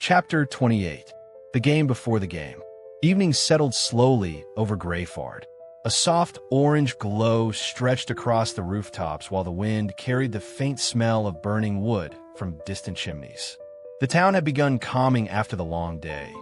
Chapter 28. The Game Before the Game. Evening settled slowly over Greyfard. A soft orange glow stretched across the rooftops while the wind carried the faint smell of burning wood from distant chimneys. The town had begun calming after the long day,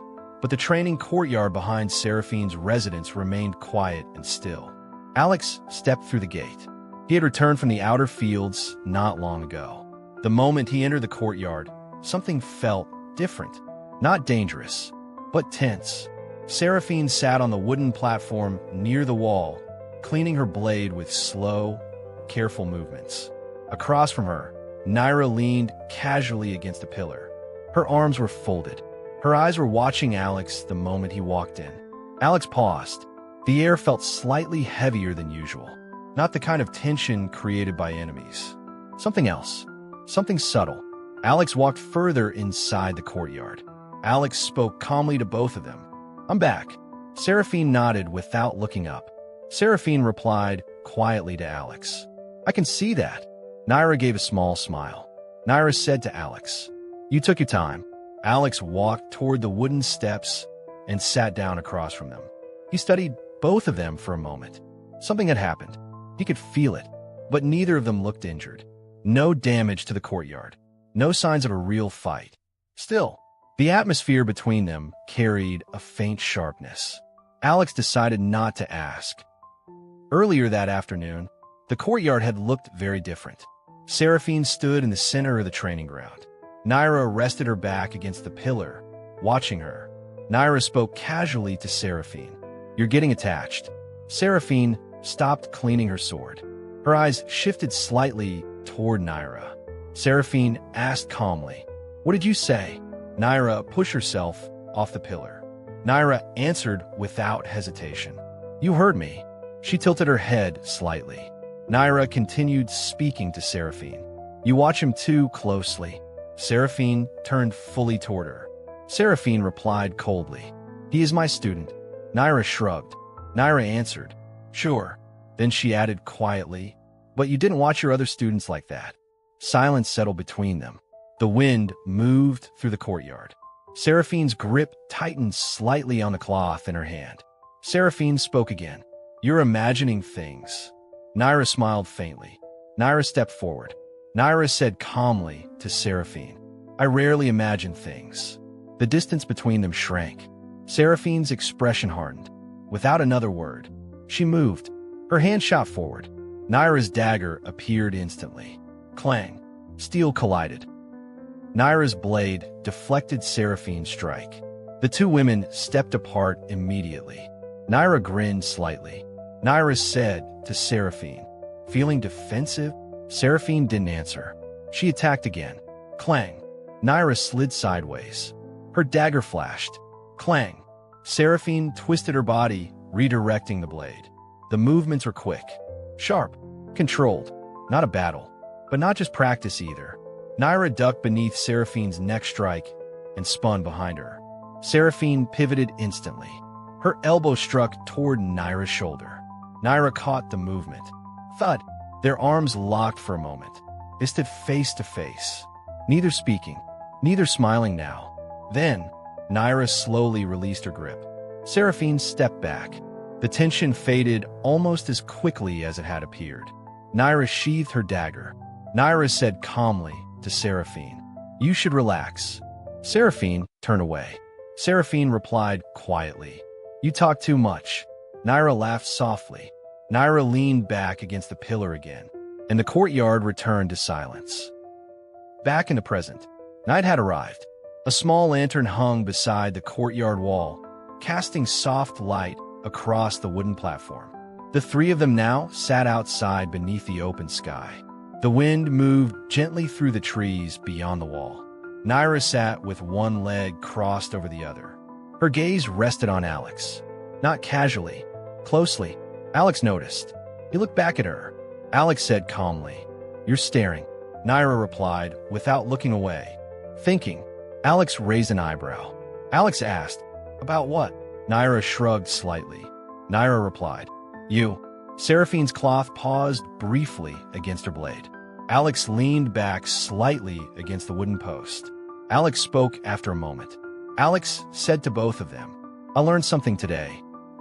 but the training courtyard behind Seraphine's residence remained quiet and still. Alex stepped through the gate. He had returned from the outer fields not long ago. The moment he entered the courtyard, something felt different. Not dangerous, but tense. Seraphine sat on the wooden platform near the wall, cleaning her blade with slow, careful movements. Across from her, Nyra leaned casually against a pillar. Her arms were folded. Her eyes were watching Alex the moment he walked in. Alex paused. The air felt slightly heavier than usual. Not the kind of tension created by enemies. Something else. Something subtle. Alex walked further inside the courtyard. Alex spoke calmly to both of them. "I'm back." Seraphine nodded without looking up. Seraphine replied quietly to Alex. "I can see that." Nyra gave a small smile. Nyra said to Alex, "You took your time." Alex walked toward the wooden steps and sat down across from them. He studied both of them for a moment. Something had happened. He could feel it, but neither of them looked injured. No damage to the courtyard. No signs of a real fight. Still, the atmosphere between them carried a faint sharpness. Alex decided not to ask. Earlier that afternoon, the courtyard had looked very different. Seraphine stood in the center of the training ground. Nyra rested her back against the pillar, watching her. Nyra spoke casually to Seraphine. "You're getting attached." Seraphine stopped cleaning her sword. Her eyes shifted slightly toward Nyra. Seraphine asked calmly, "What did you say?" Nyra pushed herself off the pillar. Nyra answered without hesitation. "You heard me." She tilted her head slightly. Nyra continued speaking to Seraphine. "You watch him too closely." Seraphine turned fully toward her. Seraphine replied coldly, "He is my student." Nyra shrugged. Nyra answered, "Sure." Then she added quietly, "But you didn't watch your other students like that." Silence settled between them. The wind moved through the courtyard. Seraphine's grip tightened slightly on the cloth in her hand. Seraphine spoke again. "You're imagining things." Nyra smiled faintly. Nyra stepped forward. Nyra said calmly to Seraphine, "I rarely imagine things." The distance between them shrank. Seraphine's expression hardened. Without another word, she moved. Her hand shot forward. Nyra's dagger appeared instantly. Clang. Steel collided. Nyra's blade deflected Seraphine's strike. The two women stepped apart immediately. Nyra grinned slightly. Nyra said to Seraphine, "Feeling defensive?" Seraphine didn't answer. She attacked again. Clang. Nyra slid sideways. Her dagger flashed. Clang. Seraphine twisted her body, redirecting the blade. The movements were quick, sharp, controlled. Not a battle, but not just practice either. Nyra ducked beneath Seraphine's next strike and spun behind her. Seraphine pivoted instantly. Her elbow struck toward Nyra's shoulder. Nyra caught the movement. Thud. Their arms locked for a moment. They stood face to face, neither speaking, neither smiling now. Then, Nyra slowly released her grip. Seraphine stepped back. The tension faded almost as quickly as it had appeared. Nyra sheathed her dagger. Nyra said calmly to Seraphine, "You should relax." Seraphine turned away. Seraphine replied quietly, "You talk too much." Nyra laughed softly. Nyra leaned back against the pillar again, and the courtyard returned to silence. Back in the present, night had arrived. A small lantern hung beside the courtyard wall, casting soft light across the wooden platform. The three of them now sat outside beneath the open sky. The wind moved gently through the trees beyond the wall. Nyra sat with one leg crossed over the other. Her gaze rested on Alex. Not casually, closely. Alex noticed. He looked back at her. Alex said calmly, "You're staring." Nyra replied without looking away. Thinking. Alex raised an eyebrow. Alex asked, "About what?" Nyra shrugged slightly. Nyra replied, "You." Seraphine's cloth paused briefly against her blade. Alex leaned back slightly against the wooden post. Alex spoke after a moment. Alex said to both of them, "I learned something today."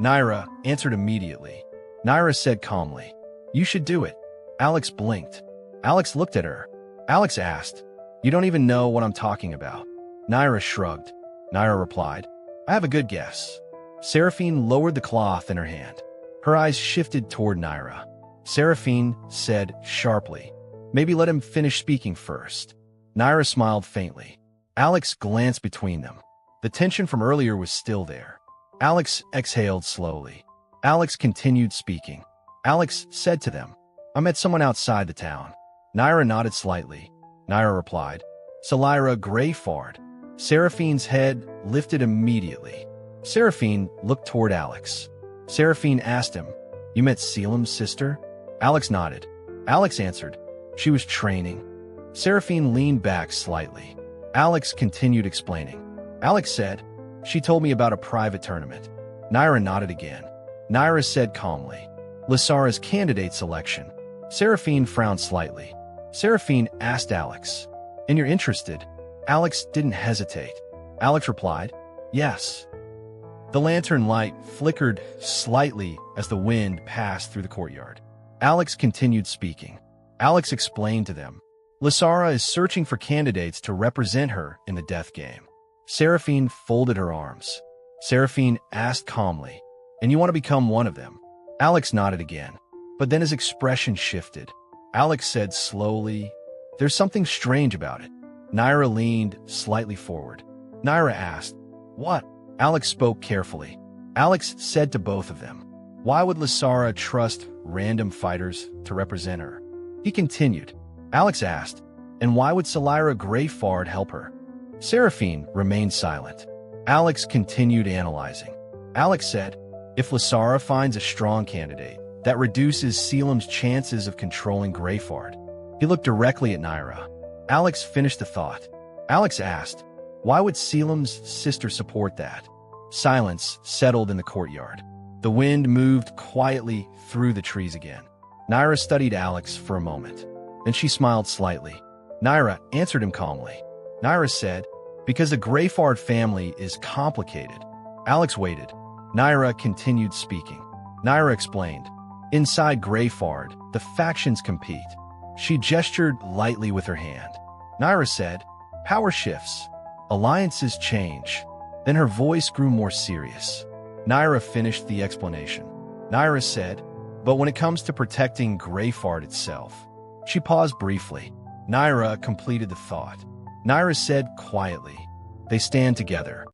Nyra answered immediately. Nyra said calmly, "You should do it." Alex blinked. Alex looked at her. Alex asked, "You don't even know what I'm talking about." Nyra shrugged. Nyra replied, "I have a good guess." Seraphine lowered the cloth in her hand. Her eyes shifted toward Nyra. Seraphine said sharply, "Maybe let him finish speaking first." Nyra smiled faintly. Alex glanced between them. The tension from earlier was still there. Alex exhaled slowly. Alex continued speaking. Alex said to them, "I met someone outside the town." Nyra nodded slightly. Nyra replied, "Selira Greyfard." Seraphine's head lifted immediately. Seraphine looked toward Alex. Seraphine asked him, "You met Caelum's sister?" Alex nodded. Alex answered, "She was training." Seraphine leaned back slightly. Alex continued explaining. Alex said, "She told me about a private tournament." Nyra nodded again. Nyra said calmly, "Lyssara's candidate selection." Seraphine frowned slightly. Seraphine asked Alex, "And you're interested?" Alex didn't hesitate. Alex replied, "Yes." The lantern light flickered slightly as the wind passed through the courtyard. Alex continued speaking. Alex explained to them, "Lyssara is searching for candidates to represent her in the death game." Seraphine folded her arms. Seraphine asked calmly, "And you want to become one of them?" Alex nodded again, but then his expression shifted. Alex said slowly, "There's something strange about it." Nyra leaned slightly forward. Nyra asked, "What?" Alex spoke carefully. Alex said to both of them, "Why would Lyssara trust random fighters to represent her?" He continued. Alex asked, "And why would Selira Greyfard help her?" Seraphine remained silent. Alex continued analyzing. Alex said, "If Lyssara finds a strong candidate, that reduces Caelum's chances of controlling Greyfard." He looked directly at Nyra. Alex finished the thought. Alex asked, "Why would Caelum's sister support that?" Silence settled in the courtyard. The wind moved quietly through the trees again. Nyra studied Alex for a moment. Then she smiled slightly. Nyra answered him calmly. Nyra said, "Because the Greyfard family is complicated." Alex waited. Nyra continued speaking. Nyra explained, "Inside Greyfard, the factions compete." She gestured lightly with her hand. Nyra said, "Power shifts. Alliances change." Then her voice grew more serious. Nyra finished the explanation. Nyra said, "But when it comes to protecting Greyfard itself." She paused briefly. Nyra completed the thought. Nyra said quietly, "They stand together."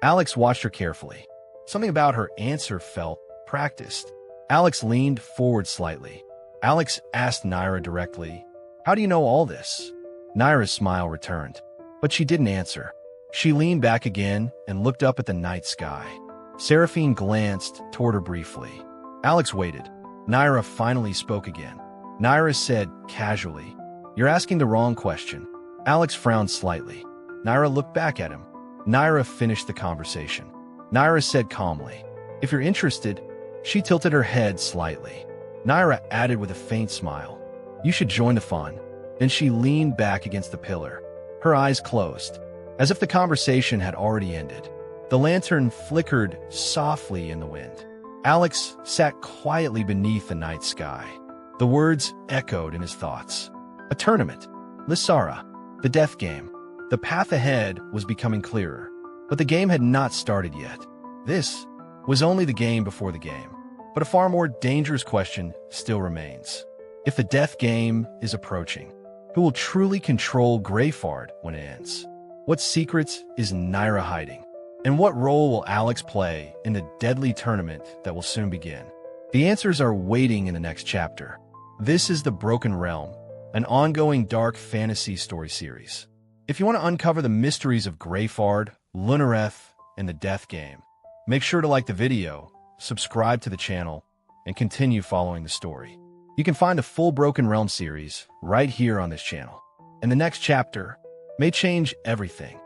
Alex watched her carefully. Something about her answer felt practiced. Alex leaned forward slightly. Alex asked Nyra directly, "How do you know all this?" Nyra's smile returned, but she didn't answer. She leaned back again and looked up at the night sky. Seraphine glanced toward her briefly. Alex waited. Nyra finally spoke again. Nyra said casually, "You're asking the wrong question." Alex frowned slightly. Nyra looked back at him. Nyra finished the conversation. Nyra said calmly, "If you're interested." She tilted her head slightly. Nyra added with a faint smile, "You should join the fun." Then she leaned back against the pillar. Her eyes closed, as if the conversation had already ended. The lantern flickered softly in the wind. Alex sat quietly beneath the night sky. The words echoed in his thoughts. A tournament. Lyssara. The death game. The path ahead was becoming clearer, but the game had not started yet. This was only the game before the game. But a far more dangerous question still remains. If the death game is approaching, who will truly control Greyfard when it ends? What secrets is Nyra hiding? And what role will Alex play in the deadly tournament that will soon begin? The answers are waiting in the next chapter. This is The Broken Realm, an ongoing dark fantasy story series. If you want to uncover the mysteries of Greyfard, Lunareth, and the death game, make sure to like the video, subscribe to the channel, and continue following the story. You can find the full Broken Realm series right here on this channel. And the next chapter may change everything.